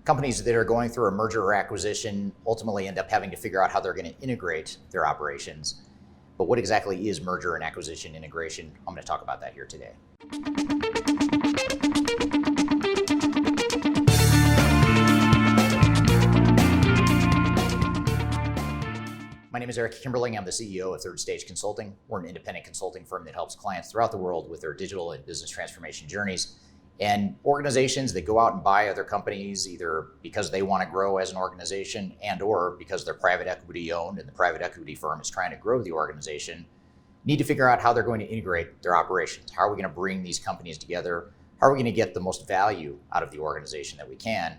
Companies that are going through a merger or acquisition ultimately end up having to figure out how they're going to integrate their operations. But what exactly is merger and acquisition integration? I'm going to talk about that here today. My name is Eric Kimberling. I'm the CEO of Third Stage Consulting. We're an independent consulting firm that helps clients throughout the world with their digital and business transformation journeys. And organizations that go out and buy other companies, either because they want to grow as an organization and or because they're private equity owned and the private equity firm is trying to grow the organization, need to figure out how they're going to integrate their operations. How are we going to bring these companies together? How are we going to get the most value out of the organization that we can?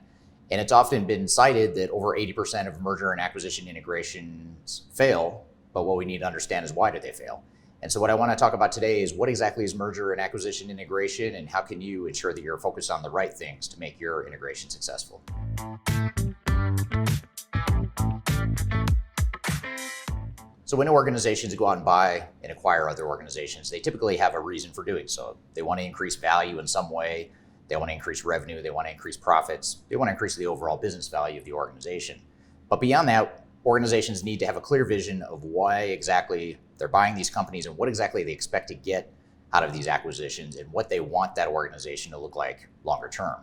And it's often been cited that over 80% of merger and acquisition integrations fail, but what we need to understand is why do they fail? And so what I want to talk about today is what exactly is merger and acquisition integration, and how can you ensure that you're focused on the right things to make your integration successful. So when organizations go out and buy and acquire other organizations, they typically have a reason for doing so. They want to increase value in some way. They want to increase revenue. They want to increase profits. They want to increase the overall business value of the organization. But beyond that, organizations need to have a clear vision of why exactly they're buying these companies and what exactly they expect to get out of these acquisitions and what they want that organization to look like longer term.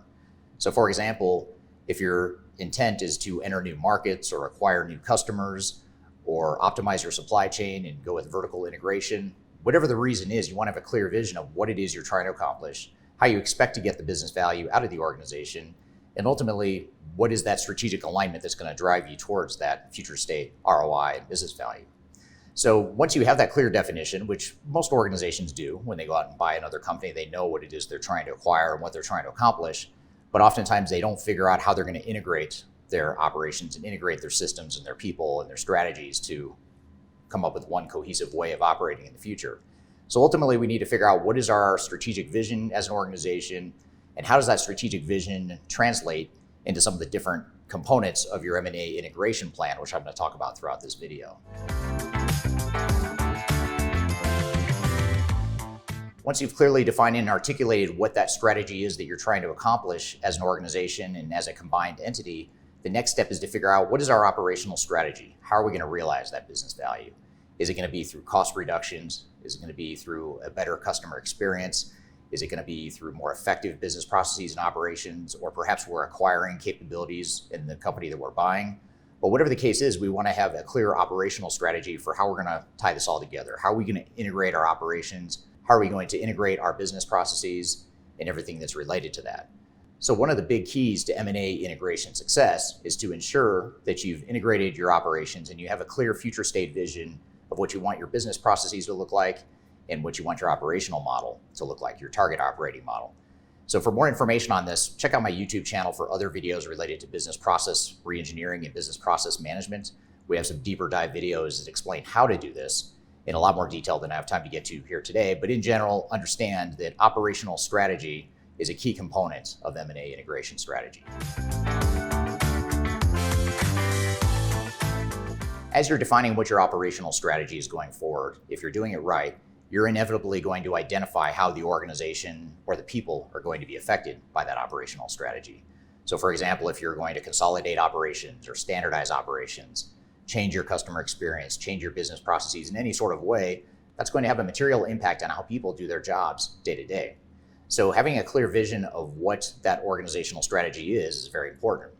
So for example, if your intent is to enter new markets or acquire new customers or optimize your supply chain and go with vertical integration, whatever the reason is, you want to have a clear vision of what it is you're trying to accomplish, how you expect to get the business value out of the organization, and ultimately, what is that strategic alignment that's going to drive you towards that future state ROI and business value. So once you have that clear definition, which most organizations do when they go out and buy another company, they know what it is they're trying to acquire and what they're trying to accomplish, but oftentimes they don't figure out how they're going to integrate their operations and integrate their systems and their people and their strategies to come up with one cohesive way of operating in the future. So ultimately, we need to figure out what is our strategic vision as an organization, and how does that strategic vision translate into some of the different components of your M&A integration plan, which I'm going to talk about throughout this video. Once you've clearly defined and articulated what that strategy is that you're trying to accomplish as an organization and as a combined entity, the next step is to figure out what is our operational strategy? How are we going to realize that business value? Is it going to be through cost reductions? Is it going to be through a better customer experience? Is it going to be through more effective business processes and operations? Or perhaps we're acquiring capabilities in the company that we're buying. But whatever the case is, we want to have a clear operational strategy for how we're going to tie this all together. How are we going to integrate our operations? How are we going to integrate our business processes and everything that's related to that? So one of the big keys to M&A integration success is to ensure that you've integrated your operations and you have a clear future state vision of what you want your business processes to look like and what you want your operational model to look like, your target operating model. So for more information on this, check out my YouTube channel for other videos related to business process reengineering and business process management. We have some deeper dive videos that explain how to do this in a lot more detail than I have time to get to here today. But in general, understand that operational strategy is a key component of M&A integration strategy. As you're defining what your operational strategy is going forward, if you're doing it right, you're inevitably going to identify how the organization or the people are going to be affected by that operational strategy. So for example, if you're going to consolidate operations or standardize operations, change your customer experience, change your business processes in any sort of way, that's going to have a material impact on how people do their jobs day to day. So having a clear vision of what that organizational strategy is very important.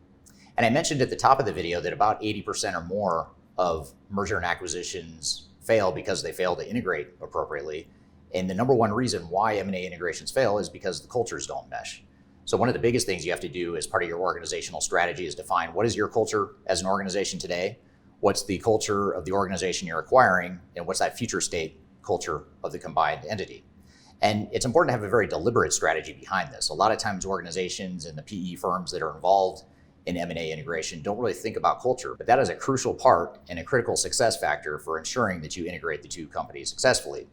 And I mentioned at the top of the video that about 80% or more of merger and acquisitions fail because they fail to integrate appropriately. And the number one reason why M&A integrations fail is because the cultures don't mesh. So one of the biggest things you have to do as part of your organizational strategy is define what is your culture as an organization today, what's the culture of the organization you're acquiring, and what's that future state culture of the combined entity. And it's important to have a very deliberate strategy behind this. A lot of times organizations and the PE firms that are involved in M&A integration don't really think about culture, but that is a crucial part and a critical success factor for ensuring that you integrate the two companies successfully.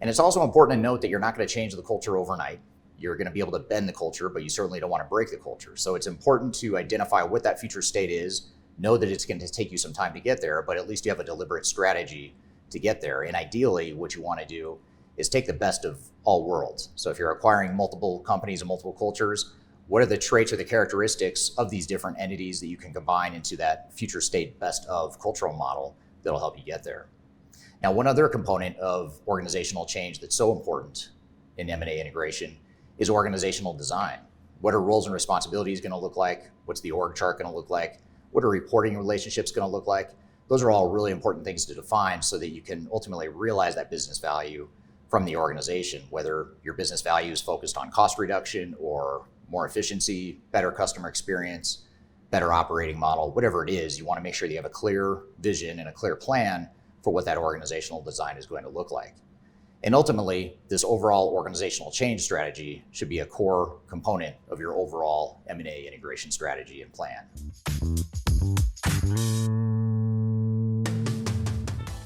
And it's also important to note that you're not going to change the culture overnight. You're going to be able to bend the culture, but you certainly don't want to break the culture. So it's important to identify what that future state is, know that it's going to take you some time to get there, but at least you have a deliberate strategy to get there. And ideally, what you want to do is take the best of all worlds. So if you're acquiring multiple companies and multiple cultures, what are the traits or the characteristics of these different entities that you can combine into that future state best of cultural model that'll help you get there. Now, one other component of organizational change that's so important in M&A integration is organizational design. What are roles and responsibilities going to look like? What's the org chart going to look like? What are reporting relationships going to look like? Those are all really important things to define so that you can ultimately realize that business value from the organization, whether your business value is focused on cost reduction or more efficiency, better customer experience, better operating model, whatever it is. You want to make sure that you have a clear vision and a clear plan for what that organizational design is going to look like. And ultimately, this overall organizational change strategy should be a core component of your overall M&A integration strategy and plan.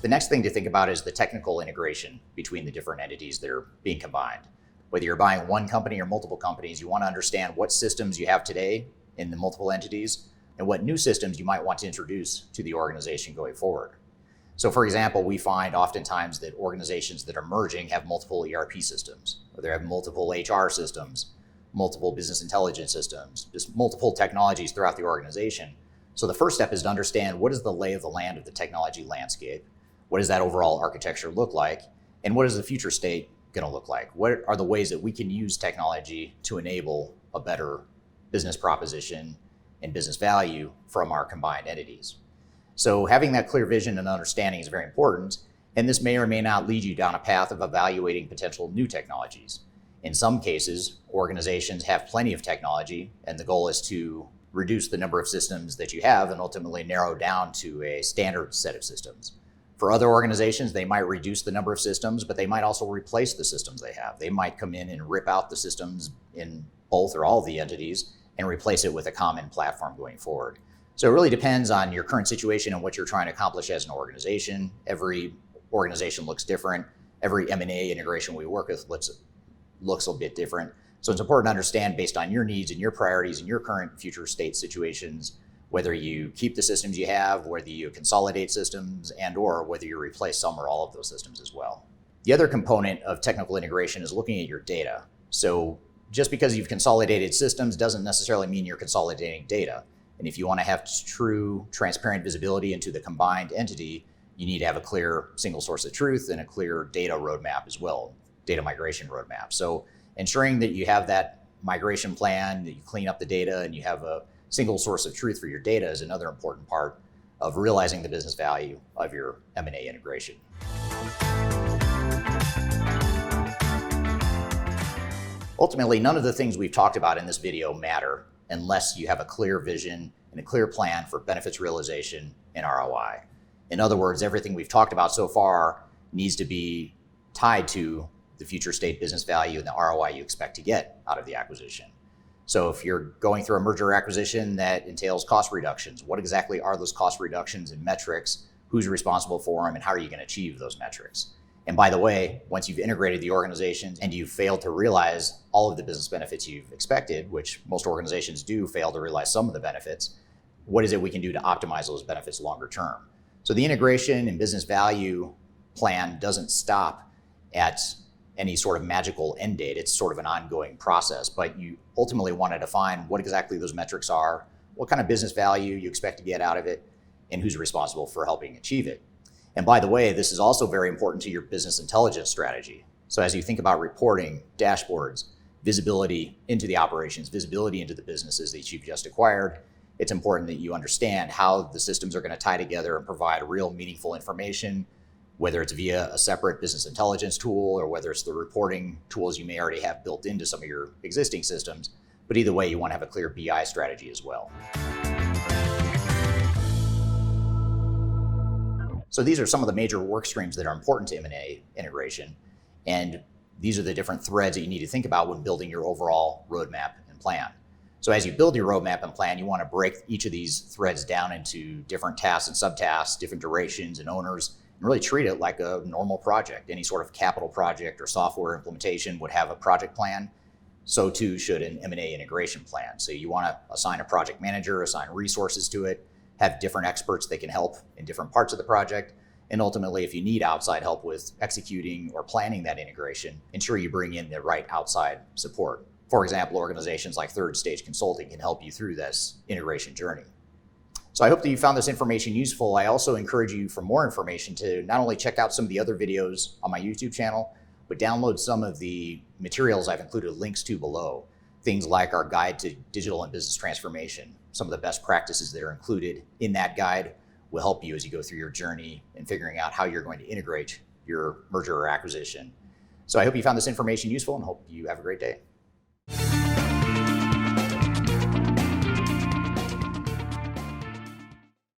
The next thing to think about is the technical integration between the different entities that are being combined. Whether you're buying one company or multiple companies, you want to understand what systems you have today in the multiple entities and what new systems you might want to introduce to the organization going forward. So for example, we find oftentimes that organizations that are merging have multiple ERP systems, or they have multiple HR systems, multiple business intelligence systems, just multiple technologies throughout the organization. So the first step is to understand what is the lay of the land of the technology landscape, what does that overall architecture look like, and what is the future state going to look like? What are the ways that we can use technology to enable a better business proposition and business value from our combined entities? So having that clear vision and understanding is very important, and this may or may not lead you down a path of evaluating potential new technologies. In some cases, organizations have plenty of technology, and the goal is to reduce the number of systems that you have and ultimately narrow down to a standard set of systems. For other organizations, they might reduce the number of systems, but they might also replace the systems they have. They might come in and rip out the systems in both or all of the entities and replace it with a common platform going forward. So it really depends on your current situation and what you're trying to accomplish as an organization. Every organization looks different. Every M&A integration we work with looks a bit different. So it's important to understand based on your needs and your priorities and your current future state situations, whether you keep the systems you have, whether you consolidate systems, and or whether you replace some or all of those systems as well. The other component of technical integration is looking at your data. So just because you've consolidated systems doesn't necessarily mean you're consolidating data. And if you want to have true, transparent visibility into the combined entity, you need to have a clear single source of truth and a clear data roadmap as well, data migration roadmap. So ensuring that you have that migration plan, that you clean up the data, and you have a single source of truth for your data is another important part of realizing the business value of your M&A integration. Ultimately, none of the things we've talked about in this video matter unless you have a clear vision and a clear plan for benefits realization and ROI. In other words, everything we've talked about so far needs to be tied to the future state business value and the ROI you expect to get out of the acquisition. So if you're going through a merger or acquisition that entails cost reductions, what exactly are those cost reductions and metrics? Who's responsible for them, and how are you going to achieve those metrics? And by the way, once you've integrated the organizations and you've failed to realize all of the business benefits you've expected, which most organizations do fail to realize some of the benefits, what is it we can do to optimize those benefits longer term? So the integration and business value plan doesn't stop at any sort of magical end date. It's sort of an ongoing process, but you ultimately want to define what exactly those metrics are, what kind of business value you expect to get out of it, and who's responsible for helping achieve it. And by the way, this is also very important to your business intelligence strategy. So as you think about reporting, dashboards, visibility into the operations, visibility into the businesses that you've just acquired, it's important that you understand how the systems are going to tie together and provide real meaningful information, whether it's via a separate business intelligence tool or whether it's the reporting tools you may already have built into some of your existing systems. But either way, you want to have a clear BI strategy as well. So these are some of the major work streams that are important to M&A integration. And these are the different threads that you need to think about when building your overall roadmap and plan. So as you build your roadmap and plan, you want to break each of these threads down into different tasks and subtasks, different durations and owners, and really treat it like a normal project. Any sort of capital project or software implementation would have a project plan. So too should an M&A integration plan. So you want to assign a project manager, assign resources to it, have different experts that can help in different parts of the project. And ultimately, if you need outside help with executing or planning that integration, ensure you bring in the right outside support. For example, organizations like Third Stage Consulting can help you through this integration journey. So I hope that you found this information useful. I also encourage you, for more information, to not only check out some of the other videos on my YouTube channel, but download some of the materials I've included links to below. Things like our guide to digital and business transformation. Some of the best practices that are included in that guide will help you as you go through your journey in figuring out how you're going to integrate your merger or acquisition. So I hope you found this information useful and hope you have a great day.